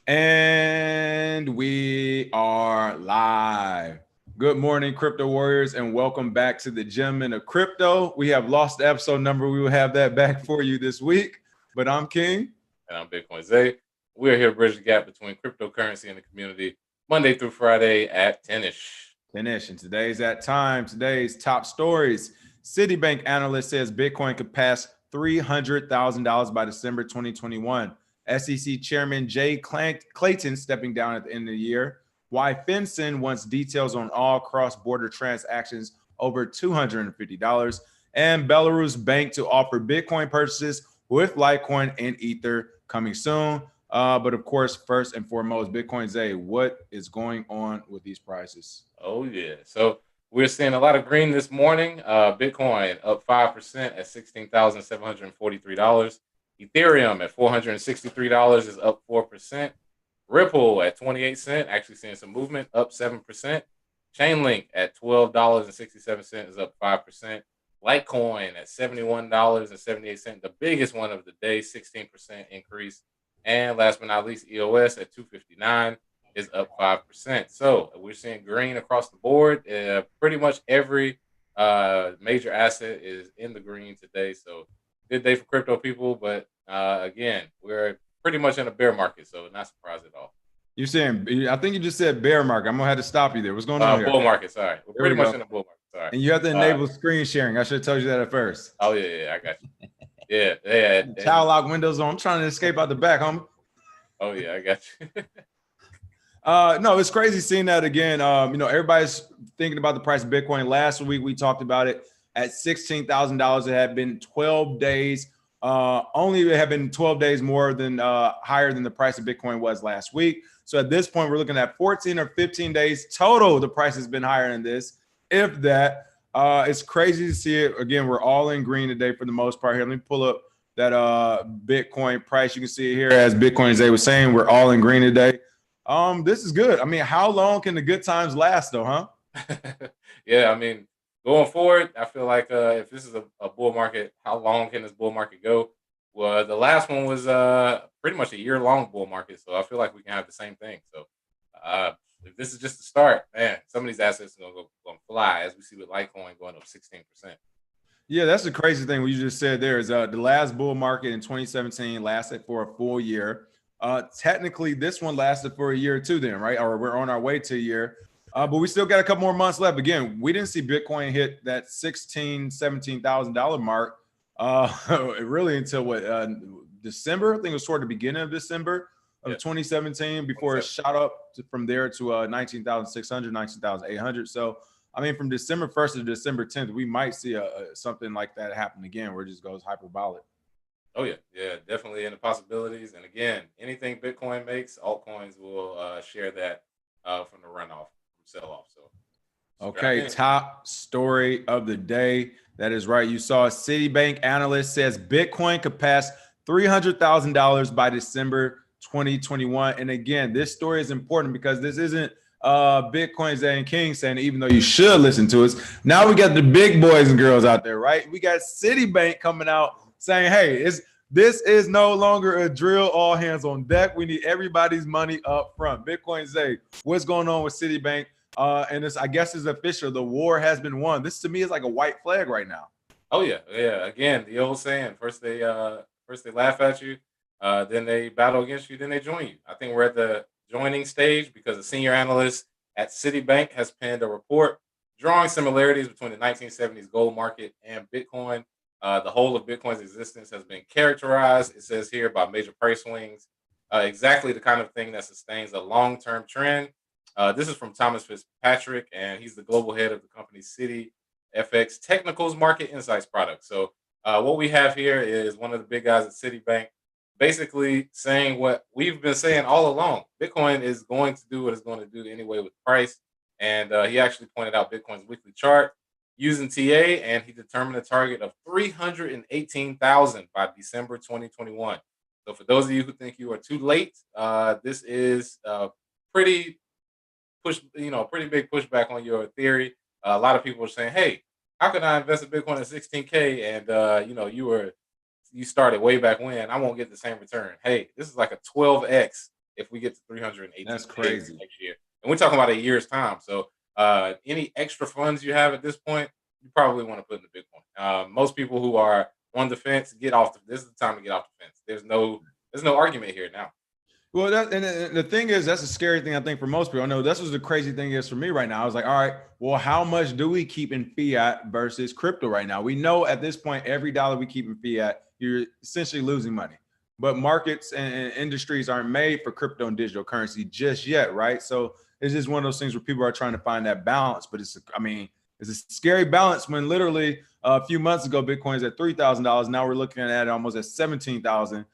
And we are live. Good morning, crypto warriors, and welcome back to the Gem of Crypto. We have lost the episode number. We will have that back for you this week. But I'm King. And I'm Bitcoin Zay. We're here to bridge the gap between cryptocurrency and the community Monday through Friday at 10-ish. Finish. And today's that time. Today's top stories. Citibank analyst says Bitcoin could pass $300,000 by December 2021. SEC Chairman Jay Clayton stepping down at the end of the year. Why FinCEN wants details on all cross-border transactions over $250. And Belarus bank to offer Bitcoin purchases with Litecoin and Ether coming soon. But of course, first and foremost, Bitcoin Zay, what is going on with these prices? Oh, yeah. So we're seeing a lot of green this morning. Bitcoin up 5% at $16,743. Ethereum at $463 is up 4%. Ripple at 28 cents, actually seeing some movement, up 7%. Chainlink at $12.67 is up 5%. Litecoin at $71.78, the biggest one of the day, 16% increase. And last but not least, EOS at $259 is up 5%. So we're seeing green across the board. Pretty much every major asset is in the green today. So good day for crypto people. But again, we're pretty much in a bear market, so not surprised at all. You're saying, I think you just said bear market. I'm going to have to stop you there. What's going on here? Bull market, sorry. We're There we pretty much go. in a bull market, sorry. And you have to enable screen sharing. I should have told you that at first. Oh, yeah, I got you. Yeah. Child lock windows on. I'm trying to escape out the back, homie. Oh, yeah, I got you. No, it's crazy seeing that again. Everybody's thinking about the price of Bitcoin. Last week, we talked about it at $16,000. It had been 12 days. Only it had been 12 days more than higher than the price of Bitcoin was last week. So at this point, we're looking at 14 or 15 days total. The price has been higher than this, if that. It's crazy to see it. Again, we're all in green today for the most part here. Let me pull up that Bitcoin price. You can see it here as Bitcoin, as they were saying, we're all in green today. This is good. I mean, how long can the good times last though, huh? Yeah, I mean, going forward, I feel like if this is a bull market, how long can this bull market go? Well, the last one was pretty much a year-long bull market, so I feel like we can have the same thing. So if this is just the start, man, some of these assets are gonna fly, as we see with Litecoin going up 16%. Yeah, that's the crazy thing. What you just said there is the last bull market in 2017 lasted for a full year. Technically, this one lasted for a year too, then, right? Or we're on our way to a year. But we still got a couple more months left. Again, we didn't see Bitcoin hit that $17,000 mark really until what December. I think it was toward the beginning of December of 2017 before it shot up from there to 19,600, 19,800. So, I mean, from December 1st to December 10th, we might see something like that happen again where it just goes hyperbolic. Oh, yeah, definitely in the possibilities. And again, anything Bitcoin makes, altcoins will share that from the runoff, from sell-off. So, okay, top story of the day. That is right. You saw a Citibank analyst says Bitcoin could pass $300,000 by December 2021. And again, this story is important because this isn't Bitcoin Zay and King saying, even though you should listen to us. Now we got the big boys and girls out there, right? We got Citibank coming out saying, hey, this is no longer a drill, all hands on deck. We need everybody's money up front. Bitcoin Zay, what's going on with Citibank? And I guess it's official. The war has been won. This to me is like a white flag right now. Oh yeah. Again, the old saying: first they laugh at you, then they battle against you, then they join you. I think we're at the joining stage because a senior analyst at Citibank has penned a report drawing similarities between the 1970s gold market and Bitcoin. The whole of Bitcoin's existence has been characterized, it says here, by major price swings, exactly the kind of thing that sustains a long-term trend. This is from Thomas Fitzpatrick, and he's the global head of the company Citi FX Technicals Market Insights product. So what we have here is one of the big guys at Citibank basically saying what we've been saying all along. Bitcoin is going to do what it's going to do anyway with price. And he actually pointed out Bitcoin's weekly chart using TA, and he determined a target of 318,000 by December 2021. So for those of you who think you are too late, this is pretty pretty big pushback on your theory. A lot of people are saying, "Hey, how can I invest in Bitcoin at 16K and you started way back when? I won't get the same return." Hey, this is like a 12x if we get to 318 That's days crazy. next year. And we're talking about a year's time. So any extra funds you have at this point, you probably want to put in the Bitcoin. Most people who are on the fence, get off. This is the time to get off the fence. There's no argument here now. Well, and the thing is, that's a scary thing, I think, for most people. I know that's what the crazy thing is for me right now. I was like, all right, well, how much do we keep in fiat versus crypto right now? We know at this point, every dollar we keep in fiat, you're essentially losing money. But markets and industries aren't made for crypto and digital currency just yet, right? So it's just one of those things where people are trying to find that balance. But it's a scary balance when literally a few months ago, Bitcoin's at $3,000. Now we're looking at it almost at 17,000.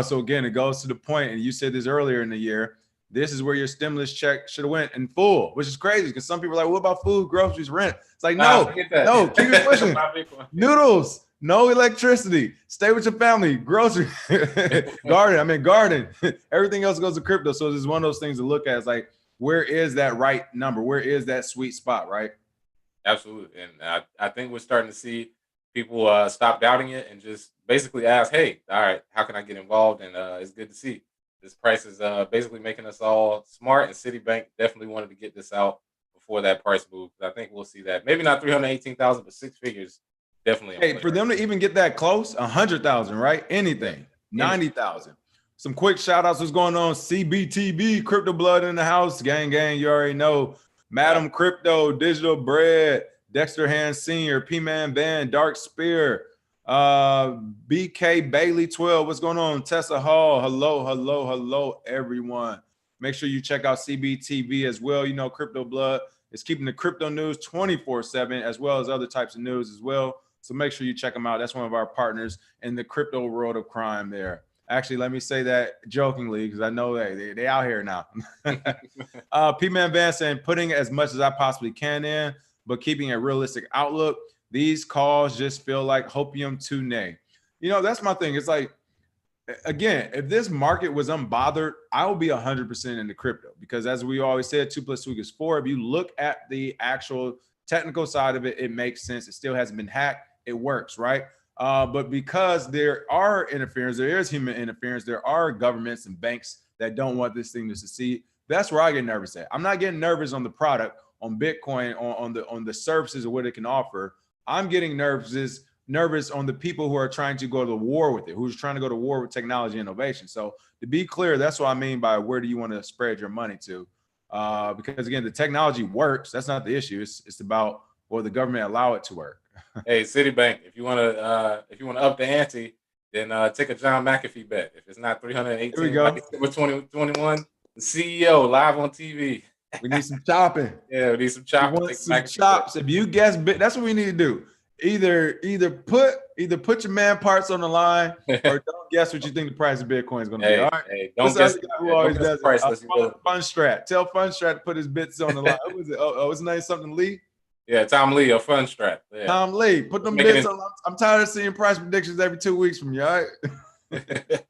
So again, it goes to the point, and you said this earlier in the year, this is where your stimulus check should have went in full, which is crazy because some people are like, what about food, groceries, rent? It's like, no, keep it pushing. Noodles, no electricity, stay with your family, grocery, garden. Everything else goes to crypto. So it's one of those things to look at. It's like, where is that right number? Where is that sweet spot, right? Absolutely. And I think we're starting to see people stop doubting it and just basically ask, hey, all right, how can I get involved? And it's good to see. This price is basically making us all smart, and Citibank definitely wanted to get this out before that price move. I think we'll see that. Maybe not 318,000, but six figures definitely. Hey, for them to even get that close, 100,000, right? Anything, 90,000. Some quick shout outs. What's going on? CBTB, Crypto Blood in the house. Gang. You already know. Madam Crypto, Digital Bread, Dexter Hand Senior, P-Man Band, Dark Spear, BK Bailey 12. What's going on? Tessa Hall. Hello, everyone. Make sure you check out CBTV as well. You know, Crypto Blood is keeping the crypto news 24/7, as well as other types of news as well. So make sure you check them out. That's one of our partners in the crypto world of crime there. Actually, let me say that jokingly because I know they out here now. P-Man Van saying, putting as much as I possibly can in, but keeping a realistic outlook. These calls just feel like hopium to nay. You know, that's my thing. It's like, again, if this market was unbothered, I would be 100% into crypto because as we always said, 2 + 2 = 4. If you look at the actual technical side of it, it makes sense. It still hasn't been hacked. It works, right? But because there are interference, there is human interference, there are governments and banks that don't want this thing to succeed. That's where I get nervous at. I'm not getting nervous on the product, on Bitcoin, on the services or what it can offer. I'm getting nervous on the people who are trying to go to war with it, who's trying to go to war with technology innovation. So to be clear, that's what I mean by where do you want to spread your money to? Because again, the technology works. That's not the issue. It's about will the government allow it to work. Hey, Citibank, if you want to up the ante, then take a John McAfee bet. If it's not 318, here we go. 2021, the CEO live on TV. We need some chopping. Yeah, we need some chopping. We want some chops. If you guess, that's what we need to do. Either put your man parts on the line, or don't guess what you think the price of Bitcoin is going to be. All right. Hey, don't guess. Who always does price. Funstrat. Tell Funstrat to put his bits on the line. Who was it? Oh, his name something Lee. Yeah, Tom Lee or Funstrat. Yeah. Tom Lee, put them bits on. I'm tired of seeing price predictions every 2 weeks from you. All right.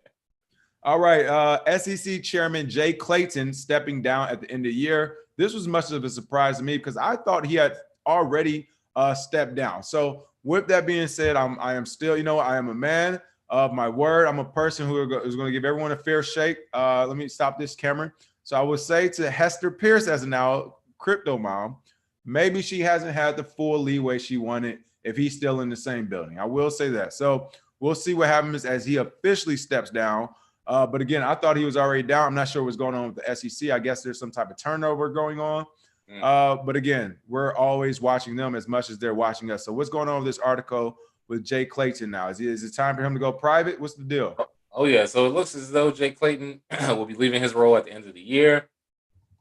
All right. SEC Chairman Jay Clayton stepping down at the end of the year. This was much of a surprise to me because I thought he had already stepped down. So with that being said, I am still, I am a man of my word. I'm a person who is going to give everyone a fair shake. Let me stop this camera. So I would say to Hester Pierce, as of now, crypto mom, maybe she hasn't had the full leeway she wanted if he's still in the same building. I will say that. So we'll see what happens as he officially steps down. But again, I thought he was already down. I'm not sure what's going on with the SEC. I guess there's some type of turnover going on. But again, we're always watching them as much as they're watching us. So what's going on with this article with Jay Clayton now? Is it time for him to go private? What's the deal? Oh, yeah. So it looks as though Jay Clayton will be leaving his role at the end of the year.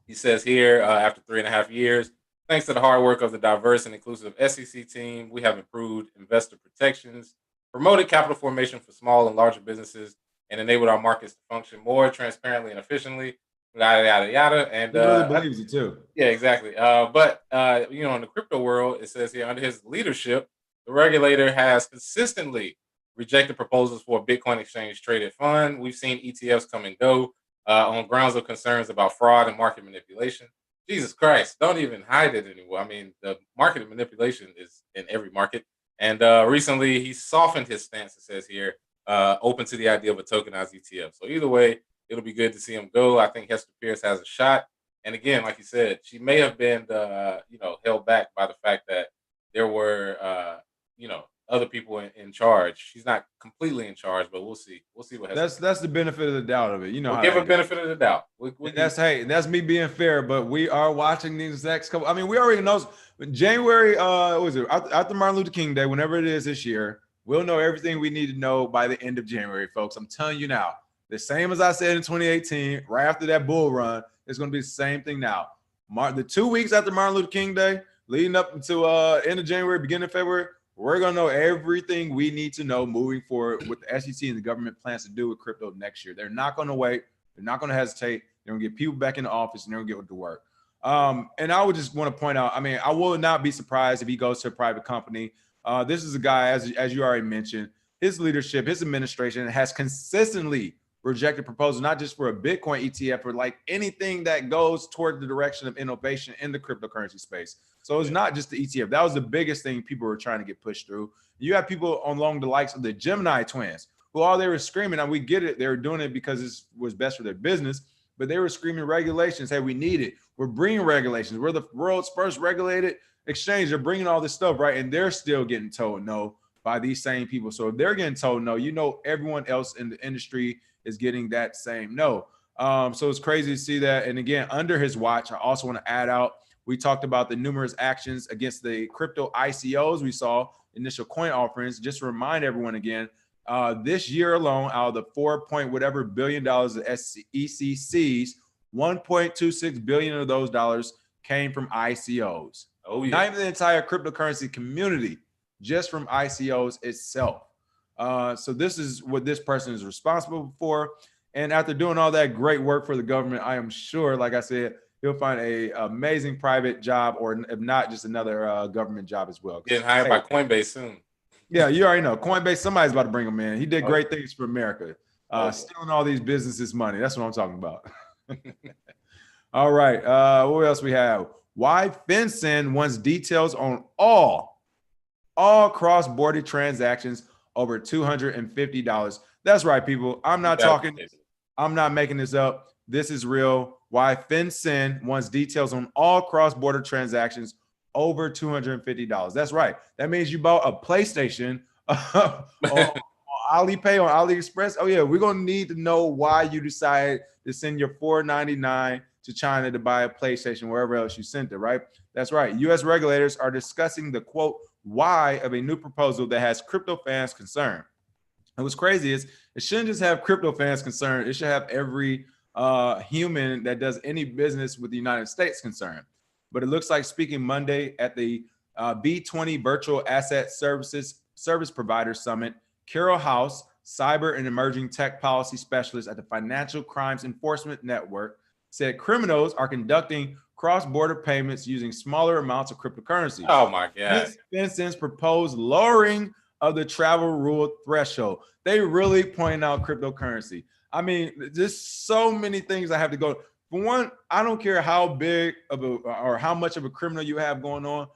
He says here, after 3.5 years, thanks to the hard work of the diverse and inclusive SEC team, we have improved investor protections, promoted capital formation for small and larger businesses, and enabled our markets to function more transparently and efficiently. Yada yada yada. And he really believes it too. Yeah, exactly. But in the crypto world, it says here under his leadership, the regulator has consistently rejected proposals for a Bitcoin exchange traded fund. We've seen ETFs come and go on grounds of concerns about fraud and market manipulation. Jesus Christ, don't even hide it anymore. I mean, the market manipulation is in every market. And recently, he softened his stance, it says here, open to the idea of a tokenized ETF. So either way, it'll be good to see him go. I think Hester Pierce has a shot. And again, like you said, she may have been held back by the fact that there were other people in charge. She's not completely in charge, but we'll see. We'll see what Hester. That's the benefit of the doubt of it. You know, We'll how give her that goes. benefit of the doubt. And that's me being fair, but we are watching these next couple. I mean, we already know January. What was it after Martin Luther King Day? Whenever it is this year, we'll know everything we need to know by the end of January, folks. I'm telling you now. The same as I said in 2018, right after that bull run, it's going to be the same thing now. The 2 weeks after Martin Luther King Day, leading up until end of January, beginning of February, we're going to know everything we need to know moving forward with the SEC and the government plans to do with crypto next year. They're not going to wait. They're not going to hesitate. They're going to get people back in the office and they're going to get to work. And I would just want to point out, I mean, I will not be surprised if he goes to a private company. This is a guy, as you already mentioned, his leadership, his administration has consistently rejected proposals, not just for a Bitcoin ETF, but like anything that goes toward the direction of innovation in the cryptocurrency space. So it's not just the ETF. That was the biggest thing people were trying to get pushed through. You have people along the likes of the Gemini twins, who all they were screaming, and we get it, they were doing it because it was best for their business, but they were screaming regulations. Hey, we need it. We're bringing regulations. We're the world's first regulated exchange. They're bringing all this stuff, right? And they're still getting told no by these same people. So if they're getting told no, you know, everyone else in the industry is getting that same no. So it's crazy to see that. And again, under his watch, I also want to add out, we talked about the numerous actions against the crypto ICOs we saw, initial coin offerings. Just to remind everyone again, this year alone, out of the $4 billion of SECs, 1.26 billion of those dollars came from ICOs. Oh, yeah. Not even the entire cryptocurrency community, just from ICOs itself. So this is what this person is responsible for. And after doing all that great work for the government, I am sure, like I said, he'll find a amazing private job, or if not, just another government job as well. Getting hired by Coinbase soon. Yeah, you already know. Coinbase, somebody's about to bring him in. He did great things for America. Stealing all these businesses' money. That's what I'm talking about. All right. What else we have? Why FinCEN wants details on all cross-border transactions over $250. That's right, people. I'm not making this up. This is real. Why FinCEN wants details on all cross-border transactions over $250. That's right. That means you bought a PlayStation on Alipay, on AliExpress. Oh yeah, we're gonna need to know why you decided to send your $4.99 to China to buy a PlayStation wherever else you sent it. Right? That's right. U.S. regulators are discussing the quote why of a new proposal that has crypto fans concerned. And what's crazy is it shouldn't just have crypto fans concerned. It should have every human that does any business with the United States concerned. But it looks like, speaking Monday at the B20 Virtual Asset Service Provider Summit, Carol House, Cyber and Emerging Tech Policy Specialist at the Financial Crimes Enforcement Network, said criminals are conducting cross-border payments using smaller amounts of cryptocurrency. Oh my God. FinCEN's proposed lowering of the travel rule threshold. They really pointing out cryptocurrency. I mean, there's so many things I have to go. For one, I don't care how big of or how much of a criminal you have going on.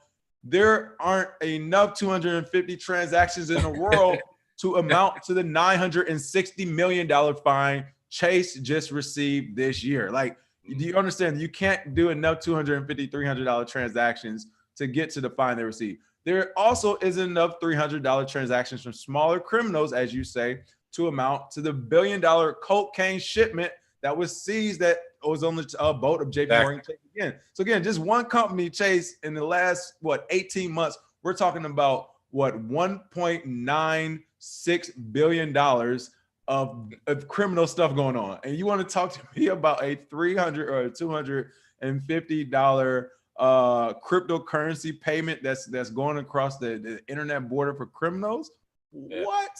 There aren't enough 250 transactions in the world to amount to the $960 million fine Chase just received this year. Like, do you understand? You can't do enough $250, $300 transactions to get to the fine they received. There also isn't enough $300 transactions from smaller criminals, as you say, to amount to the $1 billion cocaine shipment that was seized that was on the boat of JP Morgan Chase again. So again, just one company, Chase, in the last, 18 months, we're talking about $1.96 billion of criminal stuff going on. And you want to talk to me about a $300 or $250 cryptocurrency payment that's going across the internet border for criminals? Yeah. What?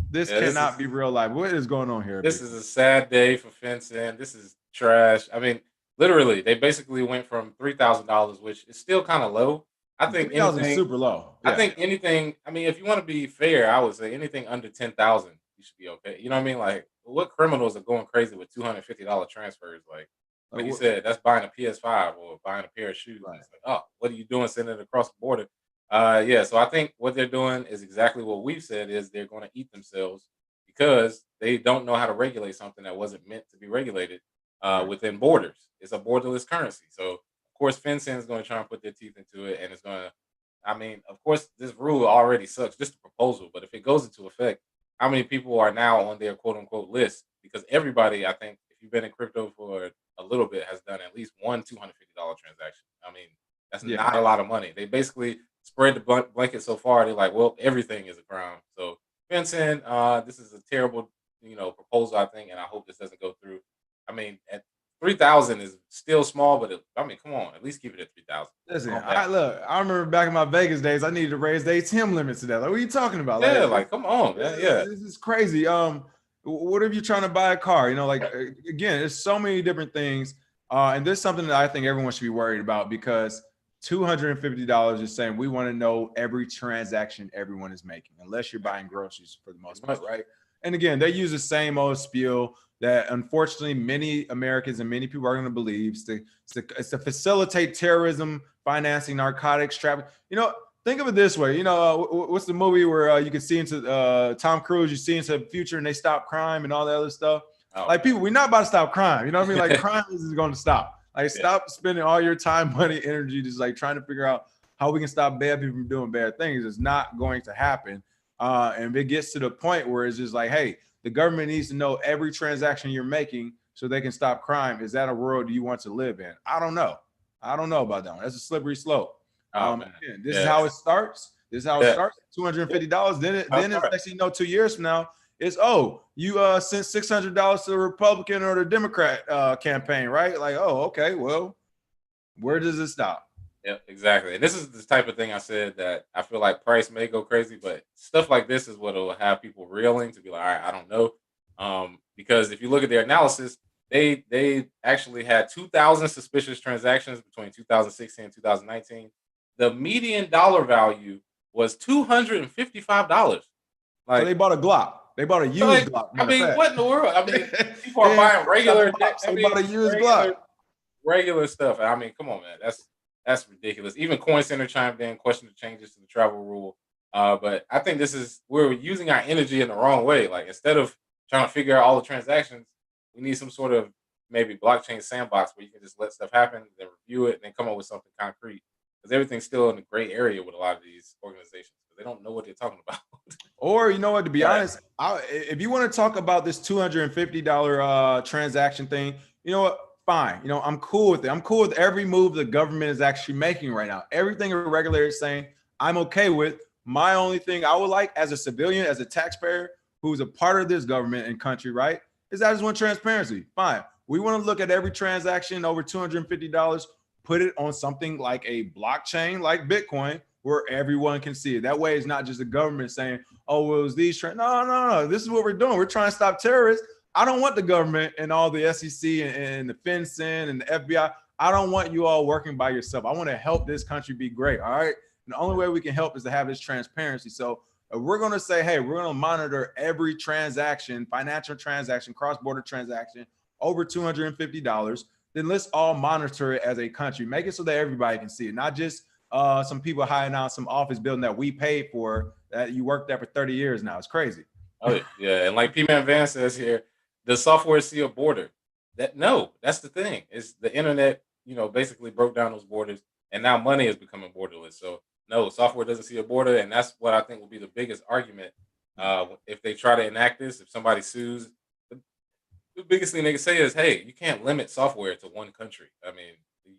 This cannot be real life. What is going on here? This is a sad day for FinCEN. This is trash. I mean, literally, they basically went from $3,000, which is still kind of low. I think anything super low. Yeah. I think anything. I mean, if you want to be fair, I would say anything under 10,000, you should be okay. You know what I mean? Like, what criminals are going crazy with $250 transfers? Like you said, that's buying a PS5 or buying a pair of shoes. Right. It's like, oh, what are you doing sending it across the border? Yeah. So I think what they're doing is exactly what we've said, is they're going to eat themselves, because they don't know how to regulate something that wasn't meant to be regulated within borders. It's a borderless currency. So, of course, FinCEN is going to try and put their teeth into it, and it's going to, I mean, of course, this rule already sucks, just the proposal. But if it goes into effect, how many people are now on their quote unquote list? Because everybody, I think, if you've been in crypto for a little bit, has done at least one $250 transaction. I mean, that's Yeah. not a lot of money. They basically spread the blanket so far. They're like, well, everything is a crime. So, FinCEN, this is a terrible, proposal, I think, and I hope this doesn't go through. I mean, at 3,000 is still small, but I mean, come on, at least keep it at 3,000. Listen, I remember back in my Vegas days, I needed to raise the ATM limits to that. Like, what are you talking about? Yeah, like come on, man. Yeah, this is crazy. What if you're trying to buy a car? Again, there's so many different things, and this is something that I think everyone should be worried about, because $250 is saying we want to know every transaction everyone is making, unless you're buying groceries for the most part, right? And again, they use the same old spiel that unfortunately many Americans and many people are going to believe. It's to facilitate terrorism, financing, narcotics, trafficking. Think of it this way. What's the movie where you can see into Tom Cruise, you see into the future and they stop crime and all that other stuff? Oh, like, people, we're not about to stop crime. You know what I mean? Like, crime is going to stop. Like, stop spending all your time, money, energy, just like trying to figure out how we can stop bad people from doing bad things. It's not going to happen. And if it gets to the point where it's just like, hey, the government needs to know every transaction you're making so they can stop crime. Is that a world you want to live in? I don't know. I don't know about that one. That's a slippery slope. Again, this is how it starts. This is how it starts. $250. Then it's next thing you know, 2 years from now, it's, you sent $600 to the Republican or the Democrat campaign, right? Like, okay, well, where does it stop? Yeah, exactly. And this is the type of thing I said that I feel like price may go crazy, but stuff like this is what will have people reeling, to be like, all right, I don't know. Because if you look at their analysis, they actually had 2,000 suspicious transactions between 2016 and 2019. The median dollar value was $255. So they bought a Glock. They bought a used Glock. I mean, what in the world? I mean, people are buying regular. They bought a used Glock. Regular stuff. I mean, come on, man. That's ridiculous. Even Coin Center chimed in, questioned the changes to the travel rule. But I think we're using our energy in the wrong way. Like, instead of trying to figure out all the transactions, we need some sort of maybe blockchain sandbox where you can just let stuff happen, then review it, and then come up with something concrete. Because everything's still in the gray area with a lot of these organizations. They don't know what they're talking about. Or, to be honest, if you want to talk about this $250 transaction thing, you know what? Fine. I'm cool with it. I'm cool with every move the government is actually making right now. Everything a regulator is saying, I'm okay with. My only thing I would like, as a civilian, as a taxpayer who's a part of this government and country, right, is I just want transparency. Fine. We want to look at every transaction over $250, put it on something like a blockchain like Bitcoin, where everyone can see it. That way, it's not just the government saying, oh, well, it was these. No. This is what we're doing. We're trying to stop terrorists. I don't want the government and all the SEC and the FinCEN and the FBI. I don't want you all working by yourself. I want to help this country be great. All right. And the only way we can help is to have this transparency. So we're going to say, hey, we're going to monitor every transaction, financial transaction, cross-border transaction over $250. Then let's all monitor it as a country. Make it so that everybody can see it, not just some people hiding out some office building that we paid for, that you worked there for 30 years now. It's crazy. Oh, yeah. And like P-Man Van says here, the software see a border. That's the thing. Is the internet, basically broke down those borders, and now money is becoming borderless. So no, software doesn't see a border, and that's what I think will be the biggest argument if they try to enact this. If somebody sues, the biggest thing they can say is, hey, you can't limit software to one country. I mean,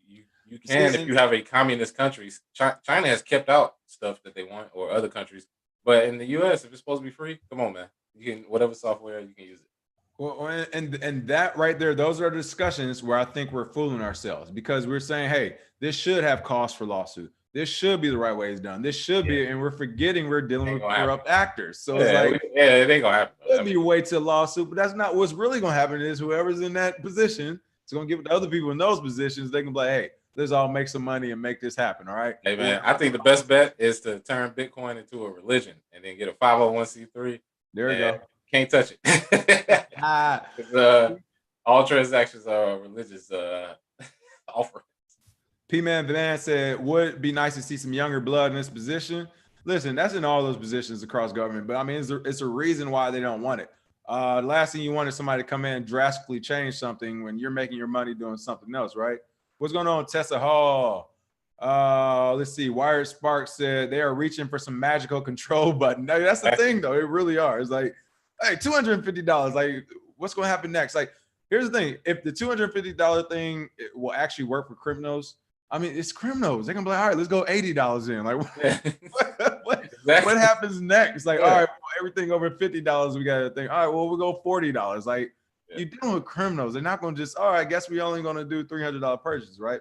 you can if you have a communist country. China has kept out stuff that they want, or other countries. But in the U.S., if it's supposed to be free, come on, man. You can, whatever software, you can use it. Well, and that right there, those are discussions where I think we're fooling ourselves, because we're saying, hey, this should have cost for lawsuit. This should be the right way it's done. This should be, and we're forgetting we're dealing with corrupt actors. So it's like, it ain't gonna happen. It'll be way to a lawsuit, but that's not what's really gonna happen. Is whoever's in that position is gonna give it to other people in those positions. They can be like, hey, let's all make some money and make this happen. All right. Hey man, I think the best bet is to turn Bitcoin into a religion and then get a 501c3. There we go. Can't touch it. All transactions are religious offerings. P-Man Van said, would be nice to see some younger blood in this position. Listen, that's in all those positions across government, but I mean, it's a reason why they don't want it. Last thing you want is somebody to come in and drastically change something when you're making your money doing something else, right? What's going on, Tessa Hall? Let's see. Wired Spark said they are reaching for some magical control button. No, that's the thing, though. It really are. It's like, hey, $250. Like, what's going to happen next? Like, here's the thing. If the $250 thing will actually work for criminals, I mean, it's criminals. They're going to be like, all right, let's go $80 in. Like, what happens next? Like, all right, well, everything over $50, we got to think, all right, well, we'll go $40. Like, you're dealing with criminals. They're not going to just, all right, I guess we're only going to do $300 purchases, right?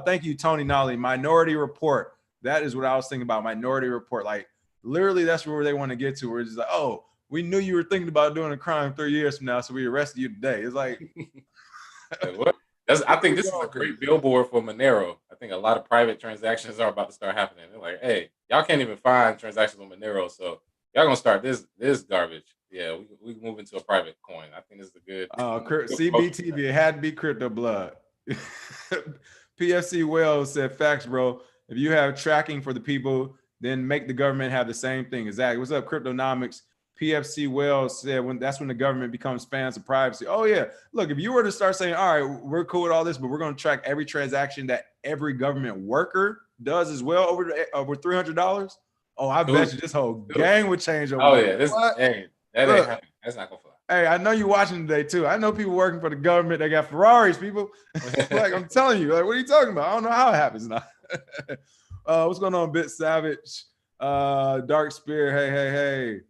Thank you, Tony Nolly. Minority Report. That is what I was thinking about. Minority Report. Like, literally, that's where they want to get to. Where it's just like, oh, we knew you were thinking about doing a crime 3 years from now, so we arrested you today. It's like, I think this is a great billboard for Monero. I think a lot of private transactions are about to start happening. They're like, hey, y'all can't even find transactions on Monero, so y'all gonna start this garbage. Yeah, we move into a private coin. I think this is a good. CBTV. It had to be crypto blood. PFC Wells said, facts, bro. If you have tracking for the people, then make the government have the same thing. Exactly. What's up, Cryptonomics? PFC Wells said, that's when the government becomes fans of privacy. Oh, yeah. Look, if you were to start saying, all right, we're cool with all this, but we're going to track every transaction that every government worker does as well over $300. Oh, I bet you this whole gang would change over. Oh, yeah. That ain't happening. That's not going to fly. Hey, I know you're watching today, too. I know people working for the government. They got Ferraris, people. Like, I'm telling you. Like, what are you talking about? I don't know how it happens now. What's going on, Bit Savage? Dark Spear, hey.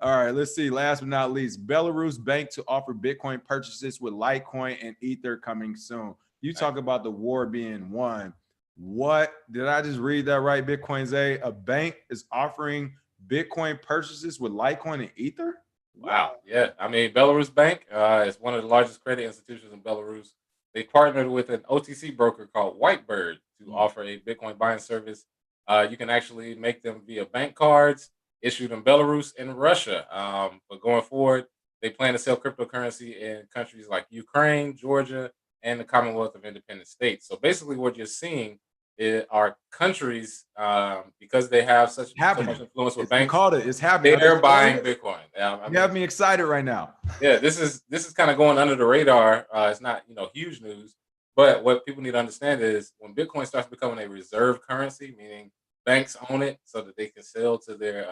All right, let's see. Last but not least, Belarus bank to offer Bitcoin purchases with Litecoin and Ether coming soon. You talk about the war being won. What? Did I just read that right, Bitcoin Zay? A bank is offering Bitcoin purchases with Litecoin and Ether? Wow. Yeah. I mean, Belarus Bank is one of the largest credit institutions in Belarus. They partnered with an OTC broker called Whitebird to offer a Bitcoin buying service. You can actually make them via bank cards issued in Belarus and Russia. But going forward, they plan to sell cryptocurrency in countries like Ukraine, Georgia, and the Commonwealth of Independent States. So basically what you're seeing are countries, because they have so much influence with banks. It's happening. They're buying Bitcoin. You have me excited right now. Yeah, this is kind of going under the radar. It's not huge news, but what people need to understand is when Bitcoin starts becoming a reserve currency, meaning banks own it so that they can sell to their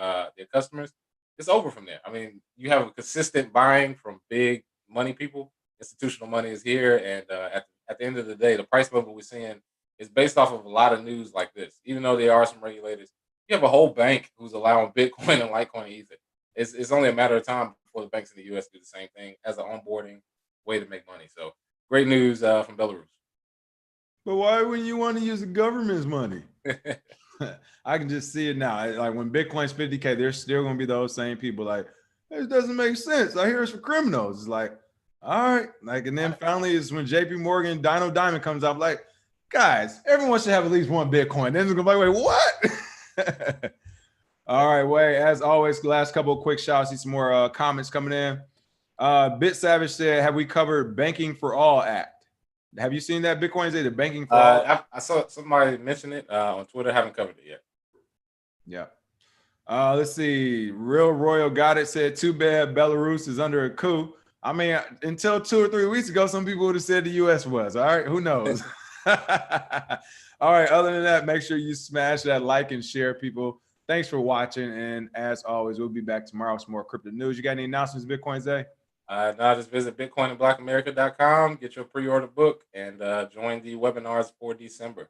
customers, it's over from there. I mean, you have a consistent buying from big money people. Institutional money is here, and at the end of the day, the price level we're seeing is based off of a lot of news like this. Even though there are some regulators, you have a whole bank who's allowing Bitcoin and Litecoin and Ether. It's only a matter of time before the banks in the U.S. do the same thing as an onboarding way to make money. So great news from Belarus. But why wouldn't you want to use the government's money? I can just see it now. Like when Bitcoin's 50K, there's still going to be those same people like, it doesn't make sense. I hear it's for criminals. It's like, all right. Like, and then finally is when JP Morgan, Dino Diamond comes up like, guys, everyone should have at least one Bitcoin. Then it's going to be like, wait, what? All right, Wade, as always, last couple of quick shots. See some more comments coming in. Bit Savage said, have we covered Banking for All Act? Have you seen that? Bitcoin say the Banking for All? I saw somebody mention it on Twitter. Haven't covered it yet. Yeah. Let's see. Real Royal got it. Said, too bad Belarus is under a coup. I mean, until 2 or 3 weeks ago, some people would have said the U.S. was. All right, who knows? All right, other than that, make sure you smash that like and share, people. Thanks for watching, and as always, we'll be back tomorrow with some more crypto news. You got any announcements, Bitcoin Zay? Now just visit bitcoinandblackAmerica.com, get your pre-order book, and join the webinars for December.